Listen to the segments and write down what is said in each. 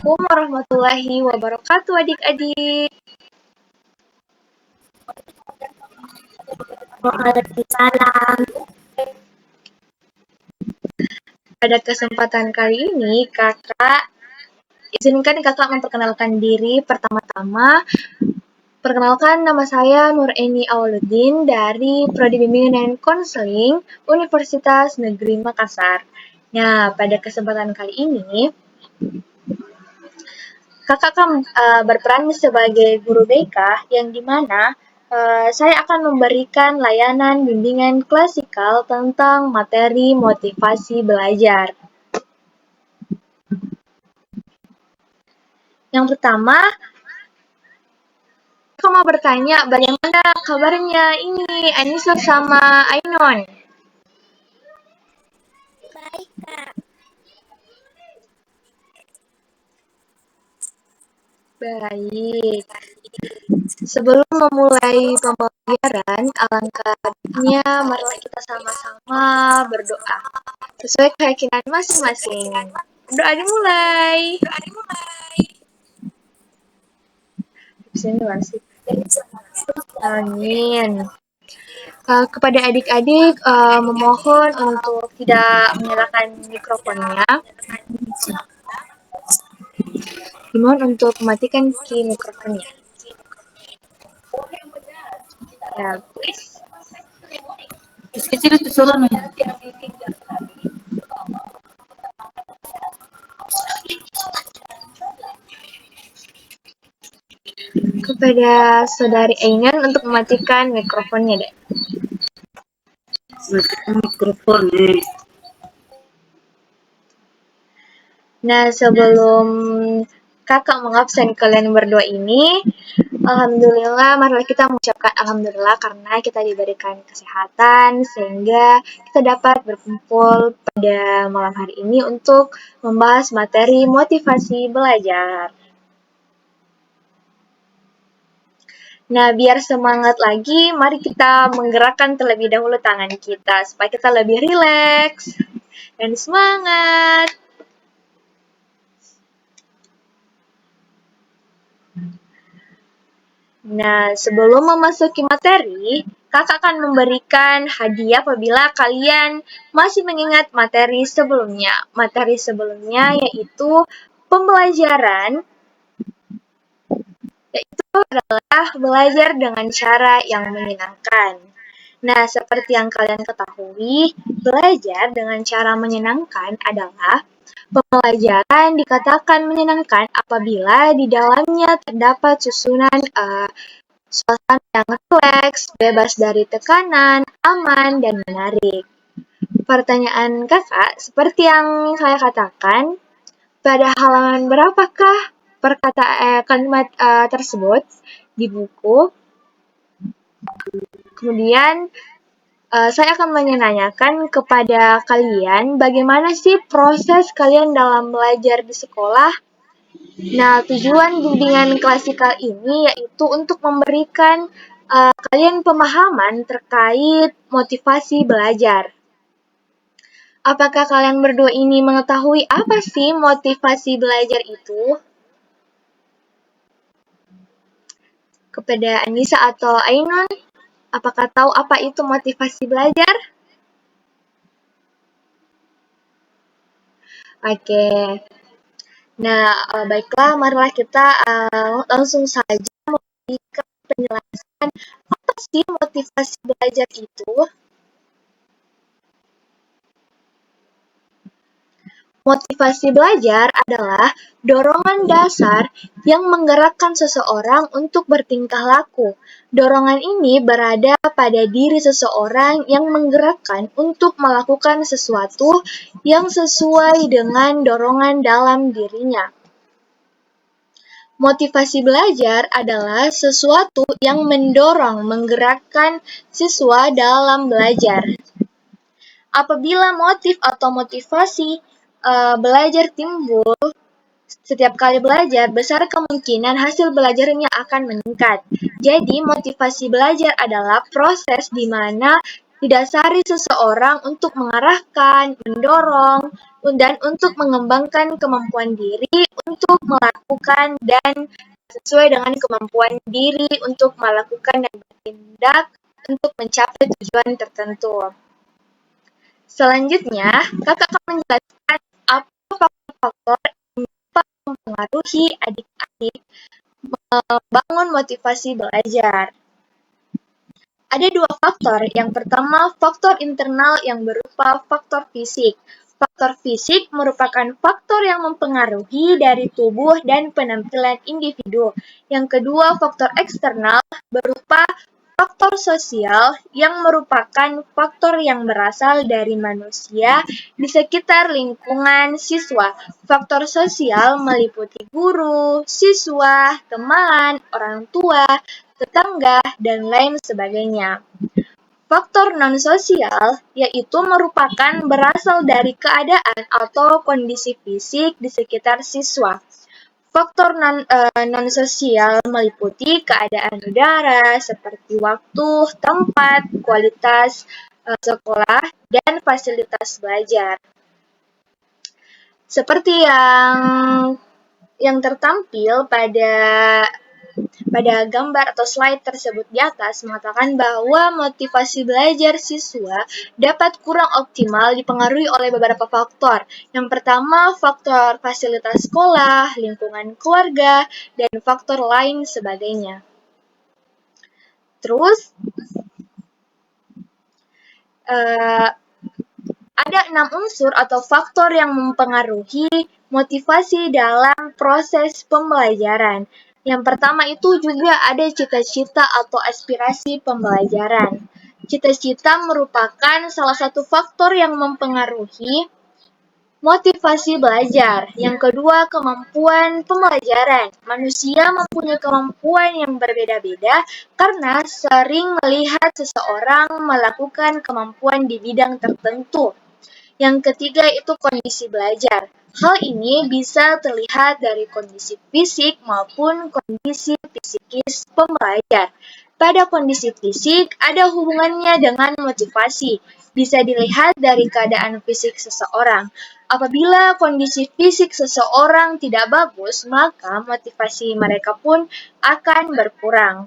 Assalamualaikum warahmatullahi wabarakatuh adik-adik. Waalaikumsalam. Pada kesempatan kali ini, izinkan kakak memperkenalkan diri pertama-tama. Perkenalkan, nama saya Nureni Awaludin dari Prodi Bimbingan dan Konseling Universitas Negeri Makassar. Nah, pada kesempatan kali ini, kakak akan berperan sebagai guru BK yang dimana saya akan memberikan layanan bimbingan klasikal tentang materi motivasi belajar. Yang pertama, aku mau bertanya bagaimana kabarnya ini Anissa sama Ainon? Baik, Kak. Baik. Sebelum memulai pembelajaran, alangkah baiknya marilah kita sama-sama berdoa sesuai keyakinan masing-masing. Doa dimulai. Amin. Kepada adik-adik memohon untuk tidak menyalakan mikrofonnya. Dimohon untuk mematikan mikrofonnya. Ya, please. Kecil itu suruh nih. Kepada saudari Ainan untuk mematikan mikrofonnya, Dek. Matikan mikrofon nih. Nah, sebelum kakak mengabsen kalian berdua ini, alhamdulillah, marilah kita mengucapkan alhamdulillah karena kita diberikan kesehatan sehingga kita dapat berkumpul pada malam hari ini untuk membahas materi motivasi belajar. Nah, biar semangat lagi, mari kita menggerakkan terlebih dahulu tangan kita supaya kita lebih rileks dan semangat. Nah, sebelum memasuki materi, kakak akan memberikan hadiah apabila kalian masih mengingat materi sebelumnya. Materi sebelumnya yaitu pembelajaran, yaitu adalah belajar dengan cara yang menyenangkan. Nah, seperti yang kalian ketahui, belajar dengan cara menyenangkan adalah pembelajaran dikatakan menyenangkan apabila di dalamnya terdapat susunan suasana yang rileks, bebas dari tekanan, aman, dan menarik. Pertanyaan kakak, seperti yang saya katakan, pada halaman berapakah kalimat tersebut di buku? Kemudian, saya akan menanyakan kepada kalian bagaimana sih proses kalian dalam belajar di sekolah. Nah, tujuan bimbingan klasikal ini yaitu untuk memberikan kalian pemahaman terkait motivasi belajar. Apakah kalian berdua ini mengetahui apa sih motivasi belajar itu? Kepada Anissa atau Ainon, apakah tahu apa itu motivasi belajar? Oke. Nah, baiklah, marilah kita langsung saja memberikan penjelasan apa sih motivasi belajar itu. Motivasi belajar adalah dorongan dasar yang menggerakkan seseorang untuk bertingkah laku. Dorongan ini berada pada diri seseorang yang menggerakkan untuk melakukan sesuatu yang sesuai dengan dorongan dalam dirinya. Motivasi belajar adalah sesuatu yang mendorong, menggerakkan siswa dalam belajar. Apabila motif atau motivasi belajar timbul setiap kali belajar, besar kemungkinan hasil belajarnya akan meningkat. Jadi, motivasi belajar adalah proses di mana didasari seseorang untuk mengarahkan, mendorong, dan untuk mengembangkan kemampuan diri untuk melakukan dan sesuai dengan kemampuan diri untuk melakukan dan bertindak untuk mencapai tujuan tertentu. Selanjutnya, kakak akan menjelaskan apa faktor-faktor yang dapat mempengaruhi adik-adik membangun motivasi belajar. Ada dua faktor. Yang pertama, faktor internal yang berupa faktor fisik. Faktor fisik merupakan faktor yang mempengaruhi dari tubuh dan penampilan individu. Yang kedua, faktor eksternal berupa faktor sosial yang merupakan faktor yang berasal dari manusia di sekitar lingkungan siswa. Faktor sosial meliputi guru, siswa, teman, orang tua, tetangga, dan lain sebagainya. Faktor non-sosial yaitu merupakan berasal dari keadaan atau kondisi fisik di sekitar siswa. Faktor non-sosial meliputi keadaan udara seperti waktu, tempat, kualitas sekolah, dan fasilitas belajar. Seperti yang tertampil pada gambar atau slide tersebut di atas mengatakan bahwa motivasi belajar siswa dapat kurang optimal dipengaruhi oleh beberapa faktor. Yang pertama, faktor fasilitas sekolah, lingkungan keluarga, dan faktor lain sebagainya. Terus, ada 6 unsur atau faktor yang mempengaruhi motivasi dalam proses pembelajaran. Yang pertama itu juga ada cita-cita atau aspirasi pembelajaran. Cita-cita merupakan salah satu faktor yang mempengaruhi motivasi belajar. Yang kedua, kemampuan pembelajaran. Manusia mempunyai kemampuan yang berbeda-beda karena sering melihat seseorang melakukan kemampuan di bidang tertentu. Yang ketiga itu kondisi belajar. Hal ini bisa terlihat dari kondisi fisik maupun kondisi psikis pembelajar. Pada kondisi fisik, ada hubungannya dengan motivasi. Bisa dilihat dari keadaan fisik seseorang. Apabila kondisi fisik seseorang tidak bagus, maka motivasi mereka pun akan berkurang.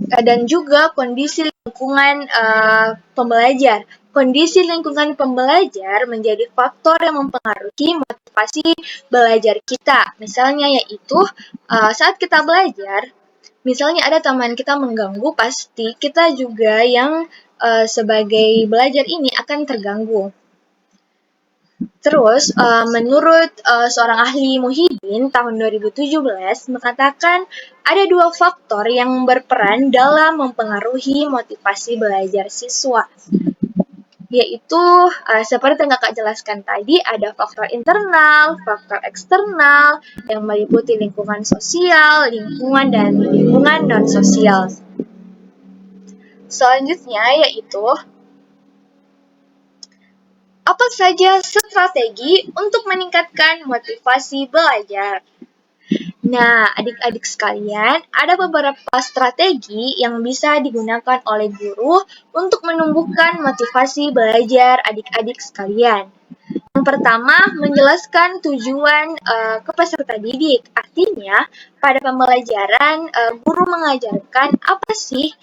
Dan juga kondisi lingkungan pembelajar. Kondisi lingkungan pembelajar menjadi faktor yang mempengaruhi motivasi belajar kita. Misalnya yaitu saat kita belajar, misalnya ada teman kita mengganggu, pasti kita juga yang sebagai belajar ini akan terganggu. Terus, menurut seorang ahli Muhyiddin tahun 2017 mengatakan ada dua faktor yang berperan dalam mempengaruhi motivasi belajar siswa, yaitu seperti yang kakak jelaskan tadi, ada faktor internal, faktor eksternal yang meliputi lingkungan sosial, lingkungan dan lingkungan non-sosial. Selanjutnya yaitu apa saja strategi untuk meningkatkan motivasi belajar? Nah, adik-adik sekalian, ada beberapa strategi yang bisa digunakan oleh guru untuk menumbuhkan motivasi belajar adik-adik sekalian. Yang pertama, menjelaskan tujuan ke peserta didik. Artinya, pada pembelajaran, guru mengajarkan apa sih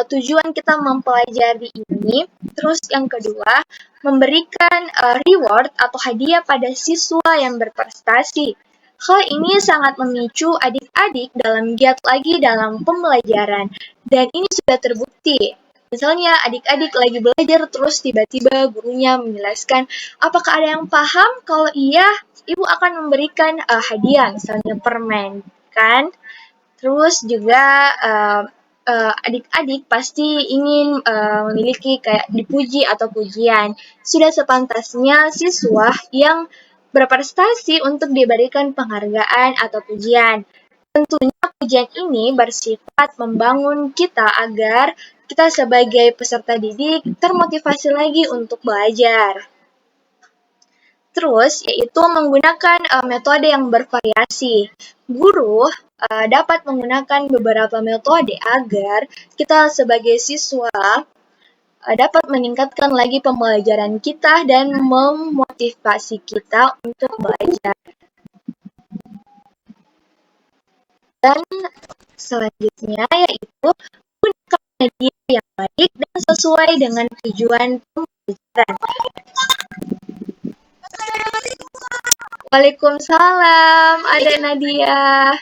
tujuan kita mempelajari ini. Terus yang kedua, memberikan reward atau hadiah pada siswa yang berprestasi. Hal ini sangat memicu adik-adik dalam giat lagi dalam pembelajaran. Dan ini sudah terbukti. Misalnya adik-adik lagi belajar terus tiba-tiba gurunya menjelaskan apakah ada yang paham? Kalau iya, ibu akan memberikan hadiah, misalnya permen, kan? Terus juga adik-adik pasti ingin memiliki kayak dipuji atau pujian. Sudah sepantasnya siswa yang berprestasi untuk diberikan penghargaan atau pujian. Tentunya pujian ini bersifat membangun kita agar kita sebagai peserta didik termotivasi lagi untuk belajar. Terus, yaitu menggunakan metode yang bervariasi. Guru dapat menggunakan beberapa metode agar kita sebagai siswa dapat meningkatkan lagi pembelajaran kita dan memotivasi kita untuk belajar. Dan selanjutnya yaitu gunakan media yang baik dan sesuai dengan tujuan pembelajaran. Waalaikumsalam, Adek Nadia.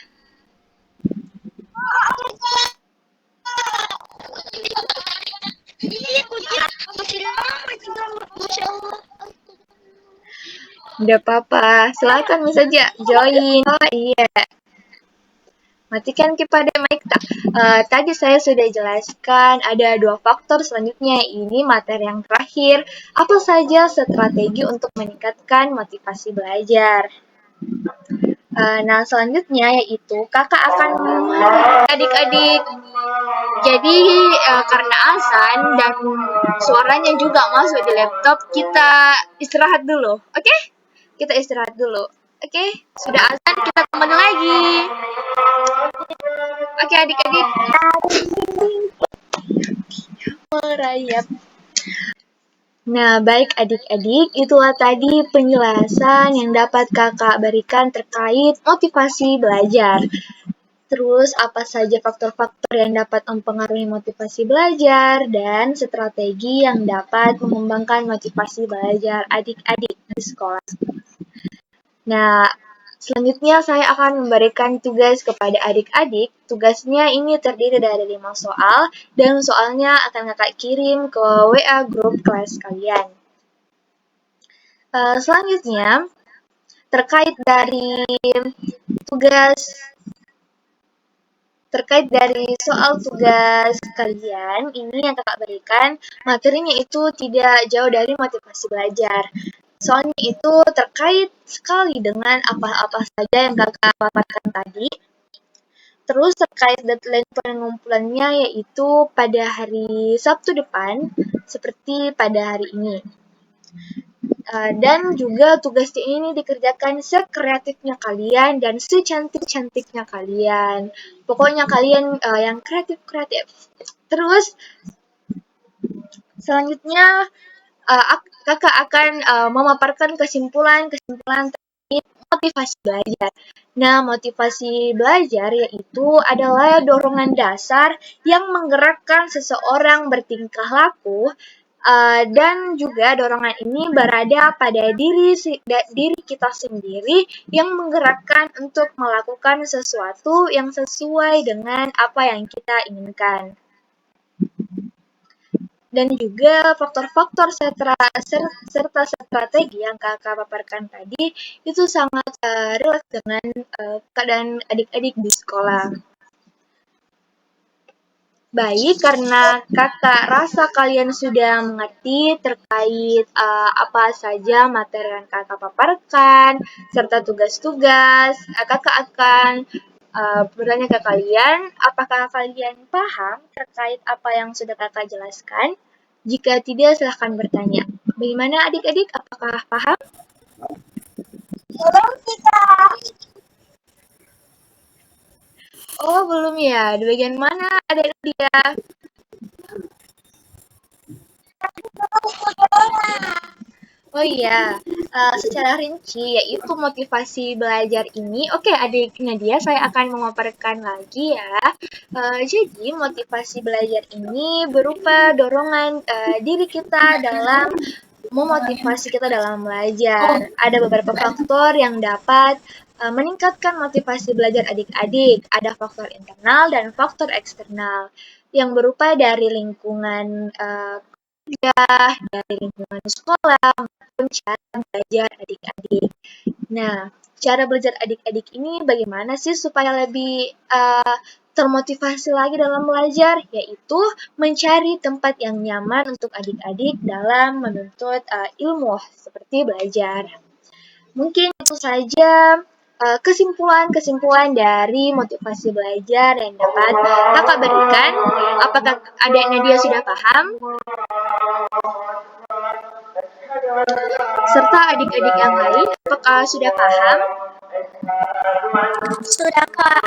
Tidak apa-apa, silakan saja join. Oh iya, matikan kepada mic tak. Tadi saya sudah jelaskan ada 2 faktor selanjutnya. Ini materi yang terakhir. Apa saja strategi untuk meningkatkan motivasi belajar? Nah, selanjutnya yaitu kakak akan adik-adik. Jadi karena azan dan suaranya juga masuk di laptop, kita istirahat dulu. Oke? Kita istirahat dulu. Oke? Sudah azan, kita kembali lagi. Oke, adik-adik. Merayap. Nah, baik adik-adik, itulah tadi penjelasan yang dapat kakak berikan terkait motivasi belajar. Terus, apa saja faktor-faktor yang dapat mempengaruhi motivasi belajar dan strategi yang dapat mengembangkan motivasi belajar adik-adik di sekolah. Nah, selanjutnya saya akan memberikan tugas kepada adik-adik. Tugasnya ini terdiri dari 5 soal, dan soalnya akan kakak kirim ke WA grup kelas kalian. Selanjutnya, terkait dari soal tugas kalian, ini yang kakak berikan, materinya itu tidak jauh dari motivasi belajar. Soalnya itu terkait sekali dengan apa-apa saja yang kakak paparkan tadi. Terus terkait deadline pengumpulannya yaitu pada hari Sabtu depan, seperti pada hari ini. Dan juga tugasnya ini dikerjakan sekreatifnya kalian dan secantik-cantiknya kalian. Pokoknya kalian yang kreatif-kreatif. Terus selanjutnya kakak akan memaparkan kesimpulan terkait motivasi belajar. Nah, motivasi belajar yaitu adalah dorongan dasar yang menggerakkan seseorang bertingkah laku, dan juga dorongan ini berada pada diri kita sendiri yang menggerakkan untuk melakukan sesuatu yang sesuai dengan apa yang kita inginkan. Dan juga faktor-faktor serta strategi yang kakak paparkan tadi itu sangat relate dengan keadaan adik-adik di sekolah. Baik, karena kakak rasa kalian sudah mengerti terkait apa saja materi yang kakak paparkan, serta tugas-tugas, kakak akan bertanya ke kalian, apakah kalian paham terkait apa yang sudah kakak jelaskan? Jika tidak, silahkan bertanya. Bagaimana adik-adik, apakah paham? Belum kita. Oh, belum ya? Di bagian mana ada dia? Oh iya, secara rinci yaitu motivasi belajar ini, oke adiknya dia saya akan memaparkan lagi ya. Jadi motivasi belajar ini berupa dorongan diri kita dalam memotivasi kita dalam belajar. Ada beberapa faktor yang dapat meningkatkan motivasi belajar adik-adik. Ada faktor internal dan faktor eksternal yang berupa dari lingkungan dari lingkungan sekolah maupun cara belajar adik-adik. Nah, cara belajar adik-adik ini bagaimana sih supaya lebih termotivasi lagi dalam belajar? Yaitu mencari tempat yang nyaman untuk adik-adik dalam menuntut ilmu seperti belajar. Mungkin itu saja kesimpulan-kesimpulan dari motivasi belajar yang dapat kakak berikan. Apakah adiknya dia sudah paham? Serta adik-adik yang lain, apakah sudah paham? Sudah, Kak.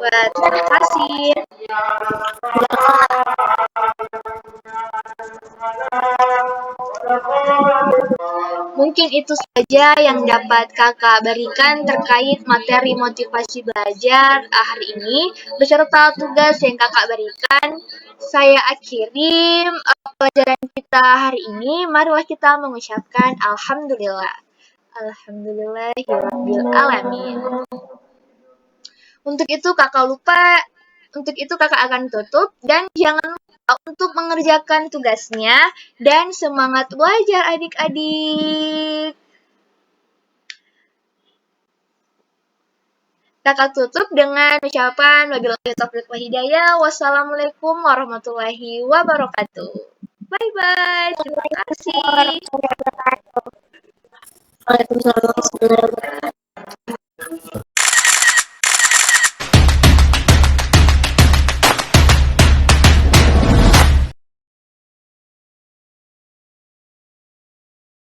Wah, terima kasih. Mungkin itu saja yang dapat kakak berikan terkait materi motivasi belajar hari ini beserta tugas yang kakak berikan. Saya akhiri pelajaran kita hari ini. Marilah kita mengucapkan Alhamdulillah. Alhamdulillahirabbil alamin. Untuk itu kakak akan tutup dan jangan lupa untuk mengerjakan tugasnya dan semangat belajar adik-adik. Kakak tutup dengan ucapan wabillahi taufiq wal hidayah. Wassalamualaikum warahmatullahi wabarakatuh. Bye bye. Terima kasih. Waalaikumsalam warahmatullahi wabarakatuh.